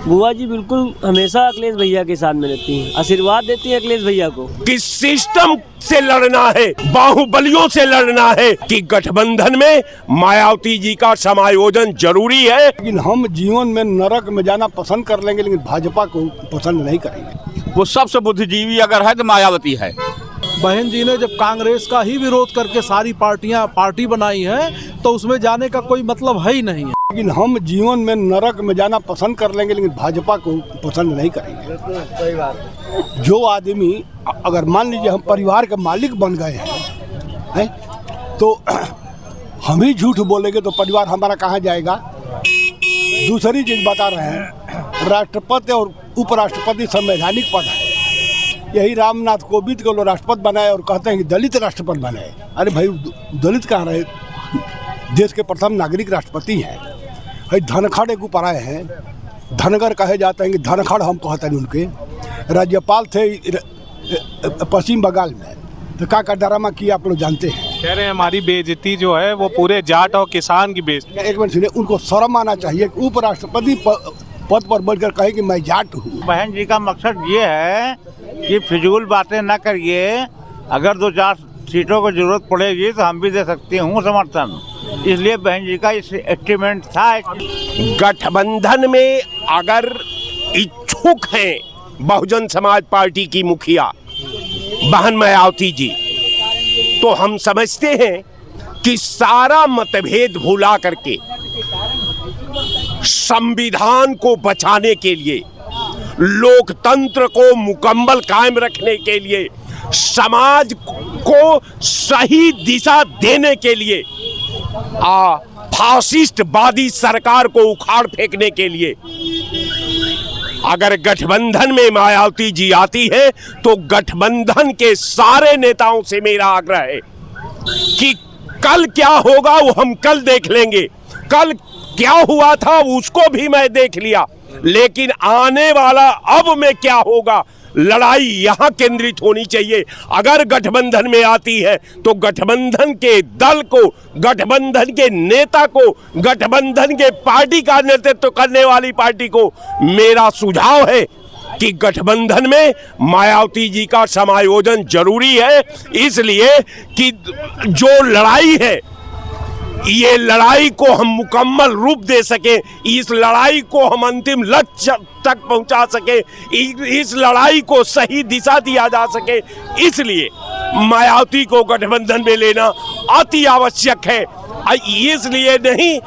बुआ जी बिल्कुल हमेशा अखिलेश भैया के साथ में रहती हैं, आशीर्वाद देती हैं अखिलेश भैया को। कि सिस्टम से लड़ना है, बाहुबलियों से लड़ना है, कि गठबंधन में मायावती जी का समायोजन जरूरी है। लेकिन हम जीवन में नरक में जाना पसंद कर लेंगे, लेकिन भाजपा को पसंद नहीं करेंगे। वो सबसे बुद्धिजीवी अगर है तो मायावती है। बहन जी ने जब कांग्रेस का ही विरोध करके सारी पार्टी बनाई है तो उसमें जाने का कोई मतलब है ही नहीं है। लेकिन हम जीवन में नरक में जाना पसंद कर लेंगे, लेकिन भाजपा को पसंद नहीं करेंगे। सही बात। जो आदमी अगर मान लीजिए हम परिवार के मालिक बन गए हैं तो हम ही झूठ बोलेंगे तो परिवार हमारा कहाँ जाएगा। दूसरी चीज बता रहे हैं, राष्ट्रपति और उपराष्ट्रपति संवैधानिक पद है। यही रामनाथ कोविंद को लोग राष्ट्रपति बनाए और कहते हैं कि दलित राष्ट्रपति बनाए। अरे भाई दलित कहाँ रहे, देश के प्रथम नागरिक राष्ट्रपति हैं। धनखड़ एक ऊपर आए हैं, धनगर कहे जाते हैं कि धनखड़ हम कहते हैं। उनके राज्यपाल थे पश्चिम बंगाल में, तो क्या ड्रामा किया आप लोग जानते हैं। कह रहे हैं हमारी बेइज्जती जो है वो पूरे जाट और किसान की बेइज्जती। एक मिनट सुनिए, उनको शर्म आना चाहिए कि उपराष्ट्रपति पद पर बैठकर कहे कि मैं जाट हूँ। बहन जी का मकसद ये है कि फिजूल बातें न करिए, अगर 2-4 सीटों को जरूरत पड़ेगी तो हम भी दे सकते हूँ समर्थन, इसलिए बहन जी का इस एस्टीमेट था। गठबंधन में अगर इच्छुक हैं बहुजन समाज पार्टी की मुखिया बहन मायावती जी, तो हम समझते हैं कि सारा मतभेद भुला करके संविधान को बचाने के लिए, लोकतंत्र को मुकम्मल कायम रखने के लिए, समाज को सही दिशा देने के लिए, फासिस्टवादी सरकार को उखाड़ फेंकने के लिए अगर गठबंधन में मायावती जी आती है तो गठबंधन के सारे नेताओं से मेरा आग्रह है कि कल क्या होगा वो हम कल देख लेंगे। कल क्या हुआ था उसको भी मैं देख लिया, लेकिन आने वाला अब में क्या होगा, लड़ाई यहां केंद्रित होनी चाहिए। अगर गठबंधन में आती है तो गठबंधन के दल को, गठबंधन के नेता को, गठबंधन के पार्टी का नेतृत्व करने वाली पार्टी को मेरा सुझाव है कि गठबंधन में मायावती जी का समायोजन जरूरी है, इसलिए कि जो लड़ाई है ये लड़ाई को हम मुकम्मल रूप दे सके, इस लड़ाई को हम अंतिम लक्ष्य तक पहुंचा सके, इस लड़ाई को सही दिशा दिया जा सके, इसलिए मायावती को गठबंधन में लेना अति आवश्यक है। इसलिए नहीं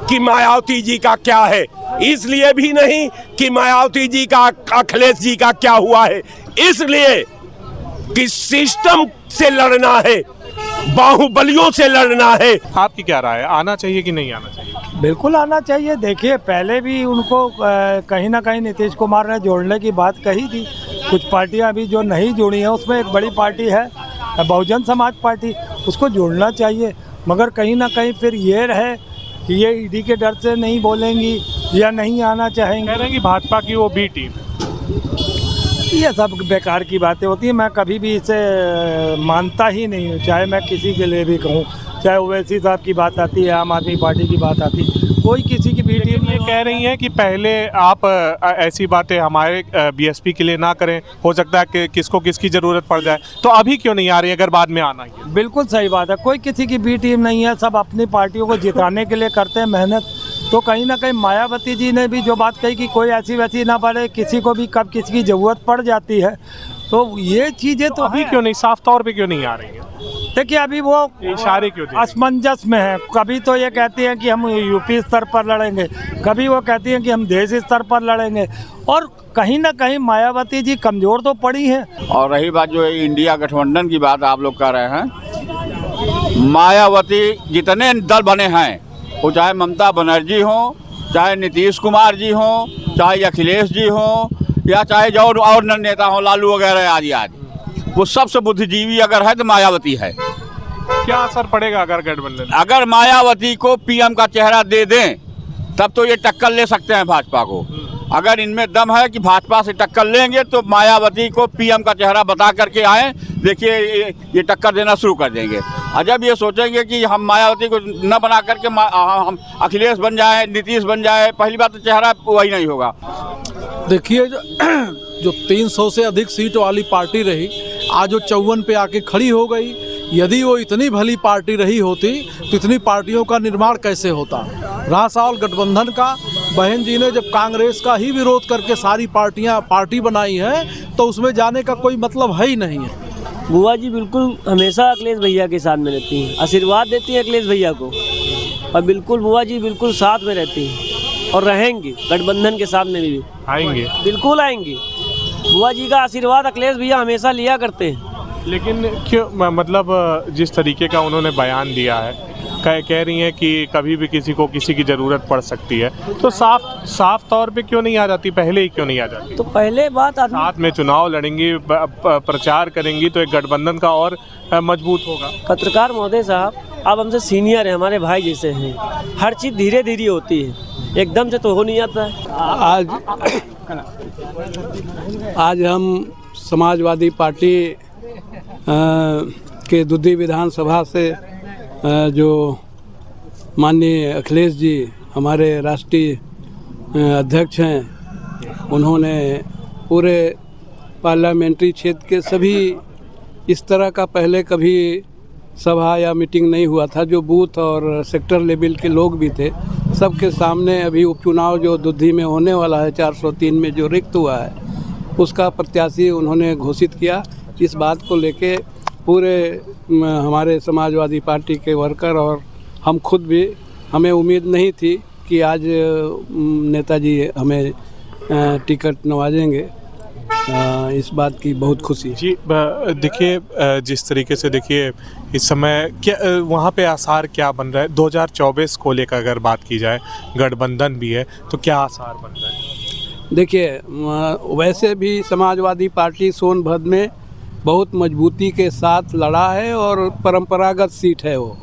कि मायावती जी का क्या है, इसलिए भी नहीं कि मायावती जी का अखिलेश जी का क्या हुआ है, इसलिए कि सिस्टम से लड़ना है, बाहुबलियों से लड़ना है। आपकी क्या राय है, आना चाहिए कि नहीं आना चाहिए? बिल्कुल आना चाहिए। देखिए पहले भी उनको कहीं ना कहीं नीतीश कुमार ने जोड़ने की बात कही थी। कुछ पार्टियां अभी जो नहीं जुड़ी हैं उसमें एक बड़ी पार्टी है बहुजन समाज पार्टी, उसको जोड़ना चाहिए। मगर कहीं ना कहीं फिर ये रहे कि ये ईडी के डर से नहीं बोलेंगी या नहीं आना चाहेंगे। कह रहे हैं कि भाजपा की वो बी टीम, ये सब बेकार की बातें होती हैं। मैं कभी भी इसे मानता ही नहीं हूँ, चाहे मैं किसी के लिए भी कहूँ, चाहे ओवैसी साहब की बात आती है, आम आदमी पार्टी की बात आती है, कोई किसी की बी टीम ये कह रही हैं कि पहले आप ऐसी बातें हमारे बीएसपी के लिए ना करें, हो सकता है कि किसको किसकी ज़रूरत पड़ जाए, तो अभी क्यों नहीं आ रही अगर बाद में आना है? बिल्कुल सही बात है, कोई किसी की बी टीम नहीं है, सब अपनी पार्टियों को जिताने के लिए करते हैं मेहनत। तो कहीं ना कहीं मायावती जी ने भी जो बात कही कि कोई ऐसी वैसी ना पड़े, किसी को भी कब किसी की ज़रूरत पड़ जाती है, तो ये चीज़ें तो अभी क्यों नहीं, साफ तौर पे क्यों नहीं आ रही है? देखिए अभी वो इशारे क्यों असमंजस में है। कभी तो ये कहती हैं कि हम यूपी स्तर पर लड़ेंगे, कभी वो कहती हैं कि हम देश स्तर पर लड़ेंगे, और कहीं ना कहीं मायावती जी कमज़ोर तो पड़ी हैं। और रही बात जो इंडिया गठबंधन की बात आप लोग कर रहे हैं, मायावती जितने दल बने हैं, वो चाहे ममता बनर्जी हो, चाहे नीतीश कुमार जी हो, चाहे अखिलेश जी हो, या चाहे जो और नेता हो, लालू वगैरह आज वो सबसे बुद्धिजीवी अगर है तो मायावती है। क्या असर पड़ेगा अगर गठबंधन, अगर मायावती को पीएम का चेहरा दे दें तब तो ये टक्कर ले सकते हैं भाजपा को। अगर इनमें दम है कि भाजपा से टक्कर लेंगे तो मायावती को पीएम का चेहरा बता करके आए, देखिए ये टक्कर देना शुरू कर देंगे। और जब ये सोचेंगे कि हम मायावती को न बना करके हम अखिलेश बन जाए, नीतीश बन जाए, पहली बात तो चेहरा वही नहीं होगा। देखिए जो 300 से अधिक सीट वाली पार्टी रही, आज वो 54 पे आके खड़ी हो गई। यदि वो इतनी भली पार्टी रही होती तो इतनी पार्टियों का निर्माण कैसे होता। रहा सवाल गठबंधन का, बहन जी ने जब कांग्रेस का ही विरोध करके सारी पार्टी बनाई है तो उसमें जाने का कोई मतलब है ही नहीं है। बुआ जी बिल्कुल हमेशा अखिलेश भैया के साथ में रहती हैं, आशीर्वाद देती हैं अखिलेश भैया को, और बिल्कुल बुआ जी बिल्कुल साथ में रहती हैं और रहेंगी गठबंधन के साथ में भी आएंगे, बिल्कुल आएंगी। बुआ जी का आशीर्वाद अखिलेश भैया हमेशा लिया करते हैं। लेकिन क्यों, मतलब जिस तरीके का उन्होंने बयान दिया है, कह रही हैं कि कभी भी किसी को किसी की ज़रूरत पड़ सकती है, तो साफ तौर पे क्यों नहीं आ जाती, पहले ही क्यों नहीं आ जाती? तो पहले बात साथ में चुनाव लड़ेंगी, प्रचार करेंगी तो एक गठबंधन का और मजबूत होगा। पत्रकार महोदय साहब, आप हमसे सीनियर हैं, हमारे भाई जैसे हैं, हर चीज़ धीरे धीरे होती है, एकदम से तो हो नहीं जाता है। आज हम समाजवादी पार्टी के दुद्दी विधानसभा से जो माननीय अखिलेश जी हमारे राष्ट्रीय अध्यक्ष हैं, उन्होंने पूरे पार्लियामेंट्री क्षेत्र के सभी, इस तरह का पहले कभी सभा या मीटिंग नहीं हुआ था, जो बूथ और सेक्टर लेवल के लोग भी थे, सबके सामने अभी उपचुनाव जो दुद्दी में होने वाला है 403 में जो रिक्त हुआ है, उसका प्रत्याशी उन्होंने घोषित किया। इस बात को लेके पूरे हमारे समाजवादी पार्टी के वर्कर और हम खुद भी, हमें उम्मीद नहीं थी कि आज नेताजी हमें टिकट नवाजेंगे। इस बात की बहुत खुशी जी। देखिए, जिस तरीके से देखिए इस समय क्या वहाँ पे आसार क्या बन रहा है, 2024 को लेकर अगर बात की जाए, गठबंधन भी है तो क्या आसार बन रहा है? देखिए, वैसे भी समाजवादी पार्टी सोनभद्र में बहुत मजबूती के साथ लड़ा है और परंपरागत सीट है वो।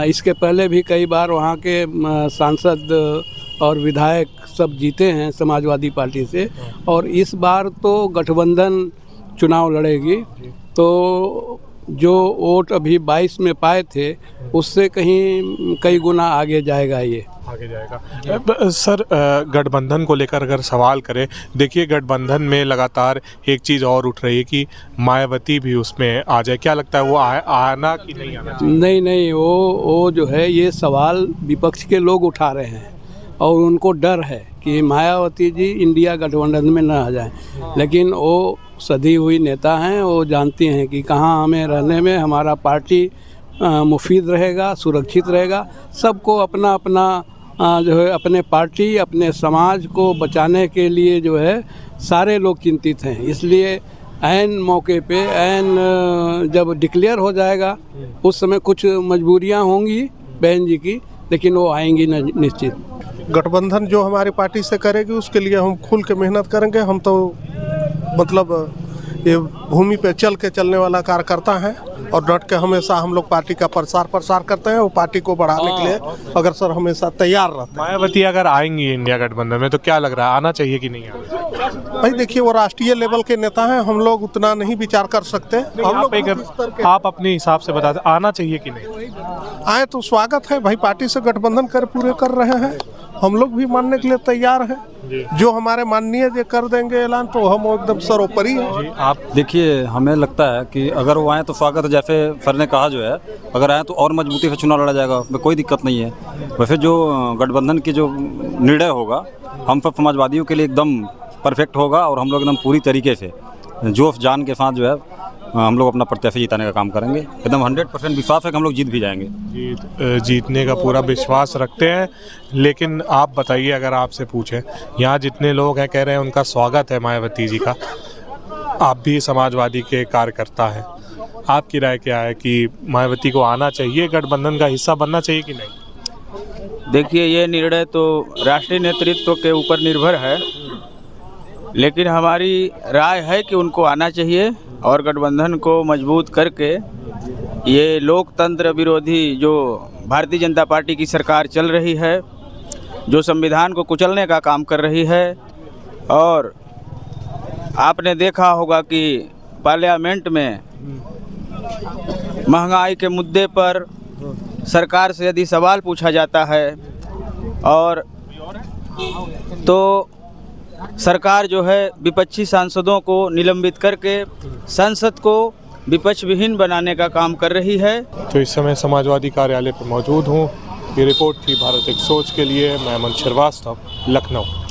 इसके पहले भी कई बार वहाँ के सांसद और विधायक सब जीते हैं समाजवादी पार्टी से, और इस बार तो गठबंधन चुनाव लड़ेगी। तो जो वोट अभी 22 में पाए थे, उससे कई गुना आगे जाएगा, ये आगे जाएगा। सर, गठबंधन को लेकर अगर सवाल करें, देखिए गठबंधन में लगातार एक चीज़ और उठ रही है कि मायावती भी उसमें आ जाए, क्या लगता है वो आना कि नहीं आना चाहिए? नहीं, वो जो है, ये सवाल विपक्ष के लोग उठा रहे हैं और उनको डर है कि मायावती जी इंडिया गठबंधन में न आ जाए, लेकिन वो सधी हुई नेता हैं, वो जानती हैं कि कहाँ हमें रहने में हमारा पार्टी मुफीद रहेगा, सुरक्षित रहेगा। सबको अपना अपना जो है, अपने पार्टी, अपने समाज को बचाने के लिए जो है सारे लोग चिंतित हैं। इसलिए ऐन मौके पे, ऐन जब डिक्लेयर हो जाएगा, उस समय कुछ मजबूरियां होंगी बहन जी की, लेकिन वो आएंगी निश्चित। गठबंधन जो हमारी पार्टी से करेगी उसके लिए हम खुल के मेहनत करेंगे। हम तो मतलब ये भूमि पे चल के चलने वाला कार्यकर्ता है और डट के हमेशा हम लोग पार्टी का प्रसार करते हैं, वो पार्टी को बढ़ाने के लिए अगर सर हमेशा तैयार रहते हैं। मायावती अगर आएंगी इंडिया गठबंधन में तो क्या लग रहा है, आना चाहिए कि नहीं आना चाहिए? भाई देखिए, वो राष्ट्रीय लेवल के नेता हैं, हम लोग उतना नहीं विचार कर सकते। हम लोग आप अपने हिसाब से बता दें, आना चाहिए कि नहीं? आए तो स्वागत है भाई, पार्टी से गठबंधन पूरे कर रहे हैं, हम लोग भी मानने के लिए तैयार हैं। जो हमारे माननीय जो कर देंगे ऐलान, तो हम एकदम सरोपरि हैं। आप देखिए, हमें लगता है कि अगर वो आए तो स्वागत है, जैसे सर ने कहा जो है, अगर आए तो और मजबूती से चुनाव लड़ा जाएगा, उसमें कोई दिक्कत नहीं है। वैसे जो गठबंधन की जो निर्णय होगा, हम सब समाजवादियों के लिए एकदम परफेक्ट होगा और हम लोग एकदम पूरी तरीके से जोश जान के साथ जो है हम लोग अपना प्रत्याशी जिताने का काम करेंगे। एकदम 100% विश्वास है कि हम लोग जीत भी जाएंगे। जीतने का पूरा विश्वास रखते हैं। लेकिन आप बताइए, अगर आपसे पूछें, यहाँ जितने लोग हैं कह रहे हैं उनका स्वागत है मायावती जी का, आप भी समाजवादी के कार्यकर्ता हैं, आपकी राय क्या है कि मायावती को आना चाहिए, गठबंधन का हिस्सा बनना चाहिए कि नहीं? देखिए, ये निर्णय तो राष्ट्रीय नेतृत्व के ऊपर निर्भर है, लेकिन हमारी राय है कि उनको आना चाहिए और गठबंधन को मजबूत करके ये लोकतंत्र विरोधी जो भारतीय जनता पार्टी की सरकार चल रही है, जो संविधान को कुचलने का काम कर रही है, और आपने देखा होगा कि पार्लियामेंट में महंगाई के मुद्दे पर सरकार से यदि सवाल पूछा जाता है और तो सरकार जो है विपक्षी सांसदों को निलंबित करके संसद को विपक्ष विहीन बनाने का काम कर रही है। तो इस समय समाजवादी कार्यालय पर मौजूद हूँ। ये रिपोर्ट थी भारत एक सोच के लिए। मैं अमन श्रीवास्तव, लखनऊ।